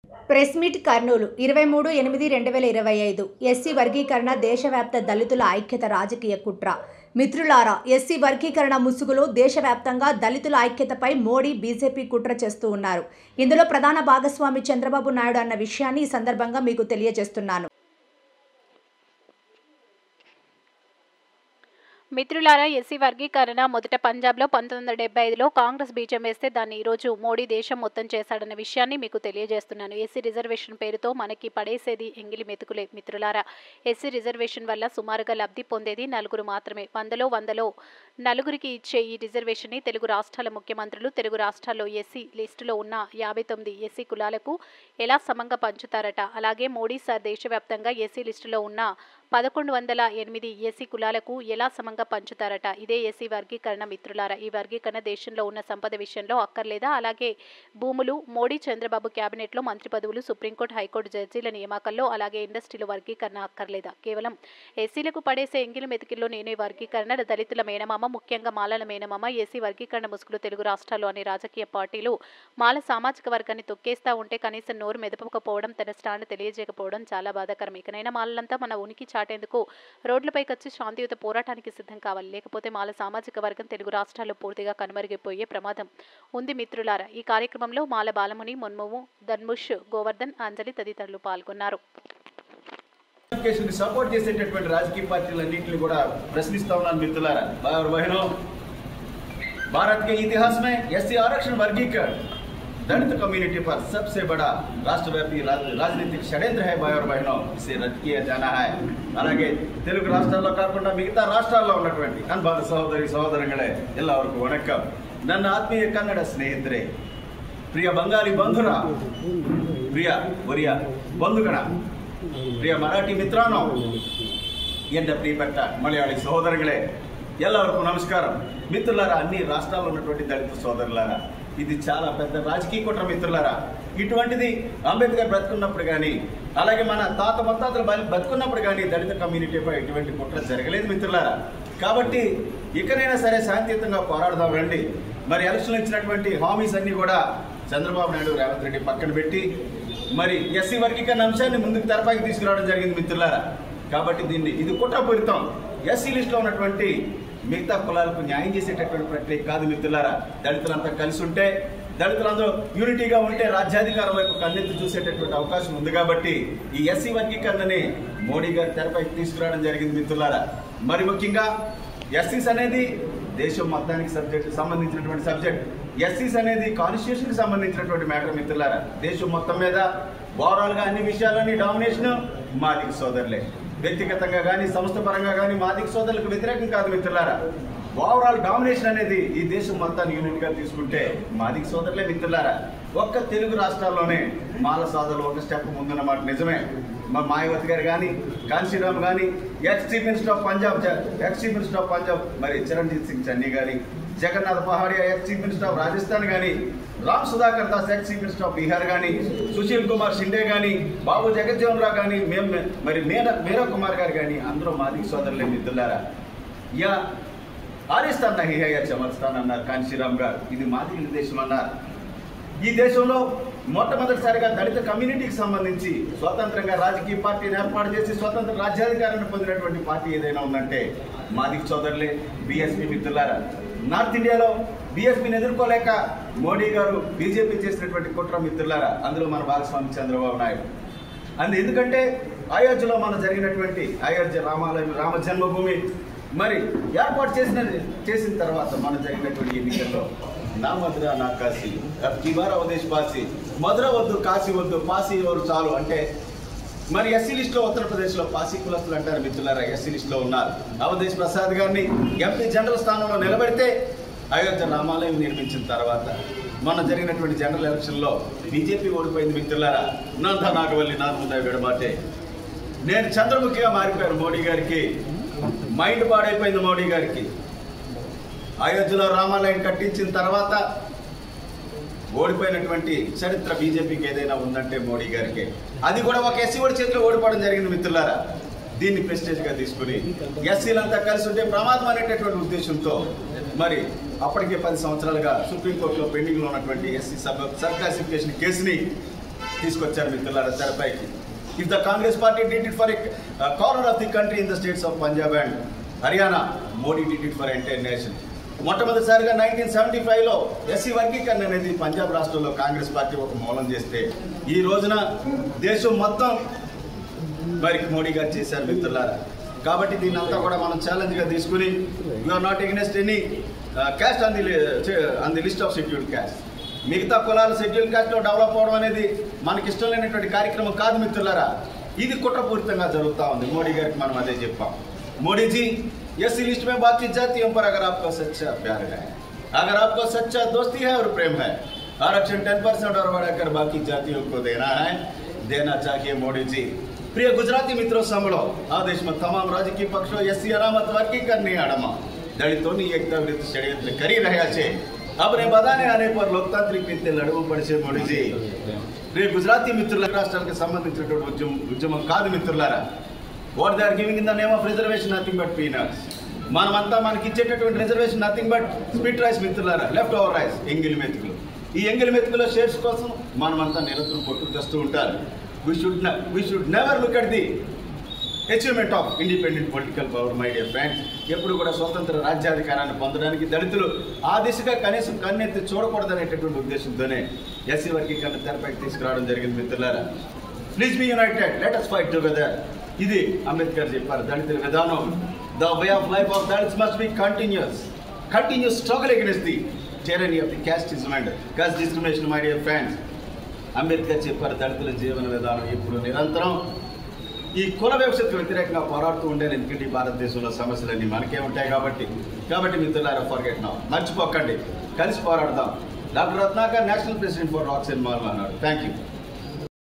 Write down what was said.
Press meet Kurnool 23/8/2025 SC వర్గీకరణ దేశవ్యాప్త దళితుల ఐక్యత రాజకీయ కుట్ర. మిత్రులారా, ఎస్సీ వర్గీకరణ ముసుగులో దేశవ్యాప్తంగా దళితుల ఐక్యతపై మోడీ బీజేపీ కుట్ర చేస్తూ ఉన్నారు. ఇందులో ప్రధాన భాగస్వామి చంద్రబాబు నాయుడు అన్న విషయాన్ని ఈ సందర్భంగా మీకు తెలియజేస్తున్నాను. మిత్రులారా, ఎస్సీ వర్గీకరణ మొదట పంజాబ్లో 1975లో కాంగ్రెస్ బీజం వేస్తే దాన్ని ఈరోజు మోడీ దేశం మొత్తం చేశాడన్న విషయాన్ని మీకు తెలియజేస్తున్నాను. ఎస్సీ రిజర్వేషన్ పేరుతో మనకి పడేసేది ఎంగిలి మెతుకులే. మిత్రులారా, ఎస్సీ రిజర్వేషన్ వల్ల సుమారుగా లబ్ధి పొందేది నలుగురు మాత్రమే. వందలో నలుగురికి ఇచ్చే ఈ రిజర్వేషన్ని తెలుగు రాష్ట్రాల ముఖ్యమంత్రులు తెలుగు రాష్ట్రాల్లో ఎస్సీ లిస్టులో ఉన్న 59 ఎస్సీ కులాలకు ఎలా సమంగా పంచుతారట. అలాగే మోడీ సార్ దేశవ్యాప్తంగా ఎస్సీ లిస్టులో ఉన్న 1108 ఎస్సీ కులాలకు ఎలా సమంగా పంచుతారట. ఇదే ఎస్సీ వర్గీకరణ. మిత్రులారా, ఈ వర్గీకరణ దేశంలో ఉన్న సంపద విషయంలో అక్కర్లేదా? అలాగే భూములు, మోడీ చంద్రబాబు క్యాబినెట్లో మంత్రి పదవులు, సుప్రీంకోర్టు హైకోర్టు జడ్జీల నియామకాల్లో, అలాగే ఇండస్ట్రీలో వర్గీకరణ అక్కర్లేదా? కేవలం ఎస్సీలకు పడేసే ఎంగిలి మెతికిల్లో నేనే వర్గీకరణ. దళితుల మేనమామ, ముఖ్యంగా మాలల మేనమామ ఎస్సీ వర్గీకరణ ముసుగులు తెలుగు రాష్ట్రాల్లో అనే రాజకీయ పార్టీలు మాల సామాజిక వర్గాన్ని తొక్కేస్తా ఉంటే కనీసం నోరు మెదపకపోవడం, తన స్టాండ్ తెలియజేయకపోవడం చాలా బాధాకరం. ఇకనైనా మాలలంతా మన ఉనికి చాటేందుకు రోడ్లపైకి వచ్చి శాంతియుత పోరాటానికి సిద్ధం కావాలి. లేకపోతే మాల సామాజిక వర్గం తెలుగు రాష్ట్రాల్లో పూర్తిగా కనుమరుగైపోయే ప్రమాదం ఉంది. మిత్రులారా, ఈ కార్యక్రమంలో మాల బాలముని, మొన్మోము, ధన్ముష్, గోవర్ధన్, అంజలి తదితరులు పాల్గొన్నారు. సపోర్ట్ చేసేటటువంటి రాజకీయ పార్టీలన్నింటినీ కూడా ప్రశ్నిస్తా ఉన్నాను. మిత్రులారా, भारत के इतिहास में एससी आरक्षण वर्गीकरण दलित कम्युनिटी पर सबसे बड़ा राष्ट्रव्यापी राजनीतिक षड्यंत्र है भाई और बहनों, इसे रद्द किया जाना है. అలాగే తెలుగు రాష్ట్రాల్లో కాకుండా మిగతా రాష్ట్రాల్లో ఉన్నటువంటి అనుభవ సహోదరుಗಳೇ ಎಲ್ಲರಿಗೂ వణకం. ನನ್ನ ಆತ್ಮೀಯ ಕನ್ನಡ ಸ್ನೇಹಿತರೆ, ಪ್ರಿಯ ಬಂಗಾಲಿ ಬಂಧುರ, ಪ್ರಿಯ ಒರಿಯ ಬಂಧುಗಣ, ಪ್ರಿಯ ಮರಾಠಿ ಮಿತ್ರಾನೋ, ಎನ್ನ ಪ್ರಿಯಪಟ್ಟ ಮಲಯಾಳಿ సహోదరుಗಳೇ ಎಲ್ಲರಿಗೂ నమస్కారం. మిత్రులారా, అన్ని రాష్ట్రాల్లో ఉన్నటువంటి దళిత సోదరులారా, ఇది చాలా పెద్ద రాజకీయ కుట్ర. మిత్రులారా, ఇటువంటిది అంబేద్కర్ బ్రతుకున్నప్పుడు కానీ, అలాగే మన తాత ముత్తాతలు బతుకున్నప్పుడు కానీ దళిత కమ్యూనిటీపై ఇటువంటి కుట్ర జరగలేదు. మిత్రులారా, కాబట్టి ఇకనైనా సరే శాంతియుతంగా పోరాడదాం రండి. మరి ఎలక్షన్లు ఇచ్చినటువంటి హామీస్ అన్ని కూడా చంద్రబాబు నాయుడు, రేవంత్ రెడ్డి పక్కన పెట్టి మరి ఎస్సీ వర్గీకరణ అంశాన్ని ముందుకు తెరపైకి తీసుకురావడం జరిగింది. మిత్రులారా, కాబట్టి ఇది కుట్రపూరితం. ఎస్సీ లిస్టులో ఉన్నటువంటి మిగతా కులాలకు న్యాయం చేసేటటువంటి ప్రక్రియ కాదు. మిత్రులారా, దళితులంతా కలిసి ఉంటే, దళితులందరూ యూనిటీగా ఉంటే రాజ్యాధికారం వైపు కన్నెత్తి చూసేటటువంటి అవకాశం ఉంది. కాబట్టి ఈ ఎస్సీ వర్గీకరణని మోడీ గారి తెరపైకి తీసుకురావడం జరిగింది. మిత్రులారా, మరి ముఖ్యంగా ఎస్సీస్ అనేది దేశం మొత్తానికి సంబంధించినటువంటి సబ్జెక్ట్. ఎస్సీస్ అనేది కాన్స్టిట్యూషన్ కి సంబంధించినటువంటి మ్యాటర్. మిత్రులారా, దేశం మొత్తం మీద ఓవరాల్ గా అన్ని విషయాల్లోని డామినేషన్ మాదిగ సోదరులే. వ్యక్తిగతంగా కానీ, సంస్థ పరంగా కానీ మాదిగ సోదరులకు వ్యతిరేకం కాదు. మిత్రులారా, ఓవరాల్ డామినేషన్ అనేది ఈ దేశం మొత్తాన్ని యూనిట్ గా తీసుకుంటే మాదిగ సోదరులే. మిత్రులారా, ఒక్క తెలుగు రాష్ట్రాల్లోనే మాల సోదరులు ఒక స్టెప్ ముందున్నమాట నిజమే. మాయావతి గారు కానీ, కాంశీరామ్ కానీ, ex chief minister of Punjab మరి చరణ్జీత్ సింగ్ చన్నీ గారి, Jagannath Pahadia ex chief minister of Rajasthan కానీ, Ram Sudhakar Das ex chief minister of Bihar కానీ, సుశీల్ కుమార్ షిండే కానీ, బాబు జగజ్జీవన్ రావు కానీ, మరి మేరా కుమార్ గారు కానీ అందరూ మాదిగ సోదరులే. మిత్రులారా, యా ఆరిస్తాన్ నహీ హై యా చమర్స్తాన్ అన్నారు కాంశీరామ్ గారు. ఇది మాదిగల దేశం అన్నారు. ఈ దేశంలో మొట్టమొదటిసారిగా దళిత కమ్యూనిటీకి సంబంధించి స్వతంత్రంగా రాజకీయ పార్టీని ఏర్పాటు చేసి స్వతంత్ర రాజ్యాధికారాన్ని పొందినటువంటి పార్టీ ఏదైనా ఉందంటే మాదిగ సోదరులే, బీఎస్పీ. మిత్రులారా, నార్త్ ఇండియాలో బీఎస్పీని ఎదుర్కోలేక మోడీ గారు బీజేపీ చేసినటువంటి కుట్ర. మిత్రులారా, అందులో మన భాగస్వామి చంద్రబాబు నాయుడు. ఎందుకంటే అయోధ్యలో మనం జరిగినటువంటి అయోధ్య రామాలయం, రామ జన్మభూమి మరి ఏర్పాటు చేసిన తర్వాత మనం జరిగినటువంటి ఎన్నికల్లో నా మధుర నా కాశీ, కిబారా అవదేశ్ పాసి, మధుర వద్దు కాశీ వద్దు, పాసి ఎవరు చాలు అంటే మరి ఎస్సీ లిస్టులో ఉత్తరప్రదేశ్లో పాసి కులస్తులు అంటారు. మిత్రులారా, ఎస్సీ లిస్టులో ఉన్నారు. అవధేశ్ ప్రసాద్ గారిని ఎంపీ జనరల్ స్థానంలో నిలబెడితే అయోధ్య రామాలయం నిర్మించిన తర్వాత మొన్న జరిగినటువంటి జనరల్ ఎలక్షన్లో బీజేపీ ఓడిపోయింది. మిత్రులారా, నంద నాగవల్లి నాగముందా విడమాటే నేను చంద్రముఖిగా మారిపోయారు. మోడీ గారికి మైండ్ పాడైపోయింది. మోడీ గారికి అయోధ్యలో రామాలయం కట్టించిన తర్వాత ఓడిపోయినటువంటి చరిత్ర బీజేపీకి ఏదైనా ఉందంటే మోడీ గారికి. అది కూడా ఒక ఎస్సీ ఓడి చేతిలో ఓడిపోవడం జరిగింది. మిత్రులారా, దీన్ని ప్రెస్టేజ్గా తీసుకుని ఎస్సీలంతా కలిసి ఉంటే ప్రమాదం అనేటటువంటి ఉద్దేశంతో మరి అప్పటికే 10 సంవత్సరాలుగా సుప్రీంకోర్టులో పెండింగ్లో ఉన్నటువంటి ఎస్సీ సబ్ క్లాసిఫికేషన్ కేసుని తీసుకొచ్చారు మిత్రులారా తెరపైకి. If the Congress party did it for a corner of the country in the states of Punjab and Haryana, Modi did it for entire nation. మొట్టమొదటిసారిగా 1975లో ఎస్సీ వర్గీకరణ అనేది పంజాబ్ రాష్ట్రంలో కాంగ్రెస్ పార్టీ ఒక మూలం చేస్తే ఈ రోజున దేశం మొత్తం మరి మోడీ గారు చేశారు మిత్రులారా. కాబట్టి దీన్ని అంతా కూడా మనం ఛాలెంజ్గా తీసుకుని you're not against any caste on the list of scheduled caste. మిగతా కులాలు షెడ్యూల్డ్ క్యాస్ట్లో డెవలప్ అవడం అనేది మనకి ఇష్టం లేనటువంటి కార్యక్రమం కాదు మిత్రులారా. ఇది కుట్రపూరితంగా జరుగుతూ ఉంది. మోడీ గారికి మనం అదే చెప్పాం. मोदी जी एससी लिस्ट में बाकी जातियों पर अगर आपका सच्चा प्यार है, अगर आपको सच्चा दोस्ती है और प्रेम है, आरक्षण 10% और बढ़ाकर बाकी जातियों को देना चाहिए मोदी जी. प्रिय गुजराती मित्रों सामलो, आ देश में तमाम राजकीय पक्षों एससी अनामत वर्गीकरण आड़मा दलितों की एकता विरुद्ध षड्यंत्र करी रहा है. अपने बदाने आने पर लोकतांत्रिक रीते लड़व पड़े मोदी जी. प्रिय गुजराती मित्रुल राष्ट्राలకు సంబంధించినటువంటి ఉద్యమం కాదు మిత్రులారా. What they are giving in the name of reservation nothing but peanuts. మనమంతా మనకి ఇచ్చేటటువంటి reservation nothing but split rice మిత్రులారా, లెఫ్ట్ ఓవర్ రైస్, ఎంగిలి మెతుకులు. ఈ ఎంగిలి మెతుకుల షేర్స్ కోసం మనమంతా నిరంతరం కొట్టుకు తెస్తూ ఉంటారు. we should never look at the achievement of independent political power, my dear friends. ఎప్పుడు కూడా స్వతంత్ర రాజ్యాధికారాన్ని పొందడానికి దళితులు ఆ దిశగా కనీసం కన్నెత్తి చూడకూడదనేటటువంటి ఉద్దేశంతోనే ఎస్సీ వర్గీకరణ తెరపైకి తీసుకురావడం జరిగింది మిత్రులారా. Please be united, let us fight together. ఇది అంబేద్కర్ చెప్పారు. దళితుల విధానం, the way of life of Dalits must be continuous struggle against the tyranny of the casteism and caste discrimination, my dear friends. Ambedkar చెప్పారు దళితుల జీవన విధానం ఇప్పుడు నిరంతరం ఈ కుల వ్యవస్థకు వ్యతిరేకంగా పోరాడుతూ ఉండాలి. ఎందుకంటే భారతదేశంలో సమస్యలన్నీ మనకే ఉంటాయి కాబట్టి మిత్రులారా, ఫర్గెట్ నౌ, మర్చిపోకండి, కలిసి పోరాడదాం. Doctor Ratnakar national president for rocks and mall అన్నాడు. Thank you.